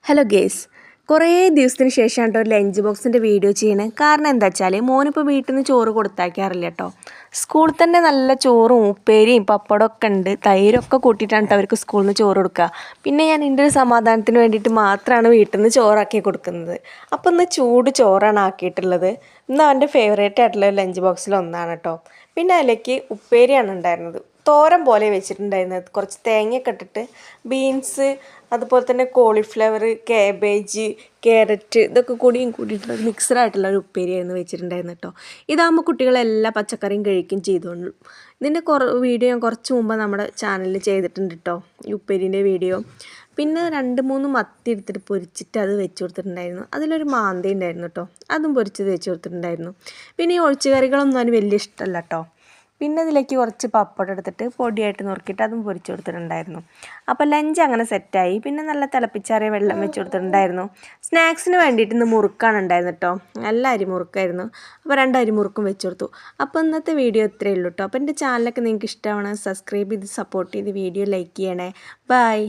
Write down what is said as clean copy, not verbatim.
Hello guys, കുറേ ദിവസത്തിന് ശേഷമാണ് ഒരു ലഞ്ച് ബോക്സിൻ്റെ വീഡിയോ ചെയ്യണത്. കാരണം എന്താ വെച്ചാൽ മോനിപ്പോൾ വീട്ടിൽ നിന്ന് ചോറ് കൊടുത്തയക്കാറില്ല കേട്ടോ. സ്കൂളിൽ തന്നെ നല്ല ചോറും ഉപ്പേരിയും പപ്പടമൊക്കെ ഉണ്ട്, തൈരൊക്കെ കൂട്ടിയിട്ടാണ് അവർക്ക് സ്കൂളിൽ നിന്ന് ചോറ് കൊടുക്കുക. പിന്നെ ഞാൻ എൻ്റെ ഒരു സമാധാനത്തിന് വേണ്ടിയിട്ട് മാത്രമാണ് വീട്ടിൽ നിന്ന് ചോറാക്കി കൊടുക്കുന്നത്. അപ്പോൾ ഇന്ന് ചൂട് ചോറാണ് ആക്കിയിട്ടുള്ളത്. ഇന്ന് അവൻ്റെ ഫേവറേറ്റ് ആയിട്ടുള്ള ലഞ്ച് ബോക്സിൽ ഒന്നാണ് കേട്ടോ. പിന്നെ അതിലേക്ക് ഉപ്പേരിയാണ് ഉണ്ടായിരുന്നത്. തോരൻ പോലെ വെച്ചിട്ടുണ്ടായിരുന്നത്, കുറച്ച് തേങ്ങയൊക്കെ ഇട്ടിട്ട് ബീൻസ്, അതുപോലെ തന്നെ കോളിഫ്ലവർ, കാബേജ്, ക്യാരറ്റ് ഇതൊക്കെ കൂടിയിട്ടുള്ള മിക്സഡായിട്ടുള്ള ഒരു ഉപ്പേരിയായിരുന്നു വെച്ചിട്ടുണ്ടായിരുന്നു കേട്ടോ. ഇതാകുമ്പോൾ കുട്ടികളെല്ലാ പച്ചക്കറിയും കഴിക്കുകയും ചെയ്തോളൂ. ഇതിൻ്റെ വീഡിയോ ഞാൻ കുറച്ച് മുമ്പ് നമ്മുടെ ചാനലിൽ ചെയ്തിട്ടുണ്ട് കേട്ടോ, ഈ ഉപ്പേരിൻ്റെ വീഡിയോ. പിന്നെ 2-3 മത്തി എടുത്തിട്ട് പൊരിച്ചിട്ട് അത് വെച്ച് കൊടുത്തിട്ടുണ്ടായിരുന്നു. അതിലൊരു മാന്തി ഉണ്ടായിരുന്നു കേട്ടോ, അതും പൊരിച്ചത് വെച്ച് കൊടുത്തിട്ടുണ്ടായിരുന്നു. പിന്നെ ഈ ഒഴിച്ചുകറികളൊന്നും അതിന് വലിയ ഇഷ്ടമല്ല കേട്ടോ. പിന്നെ ഇതിലേക്ക് കുറച്ച് പപ്പടം എടുത്തിട്ട് പൊടിയായിട്ട് നുറുക്കിയിട്ട് അതും പൊരിച്ച് കൊടുത്തിട്ടുണ്ടായിരുന്നു. അപ്പോൾ ലഞ്ച് അങ്ങനെ സെറ്റായി. പിന്നെ നല്ല തിളപ്പിച്ചാറിയ വെള്ളം വെച്ച് കൊടുത്തിട്ടുണ്ടായിരുന്നു. സ്നാക്സിന് വേണ്ടിയിട്ട് ഇന്ന് മുറുക്കാണ് ഉണ്ടായിരുന്നു കേട്ടോ, നല്ല അരിമുറുക്കായിരുന്നു. അപ്പോൾ 2 അരിമുറുക്കും വെച്ച് കൊടുത്തു. അപ്പോൾ ഇന്നത്തെ വീഡിയോ ഇത്രയേ ഉള്ളൂ കേട്ടോ. അപ്പോൾ എൻ്റെ ചാനലൊക്കെ നിങ്ങൾക്ക് ഇഷ്ടമാണ്, സബ്സ്ക്രൈബ് ചെയ്ത് സപ്പോർട്ട് ചെയ്ത് വീഡിയോ ലൈക്ക് ചെയ്യണേ. ബൈ.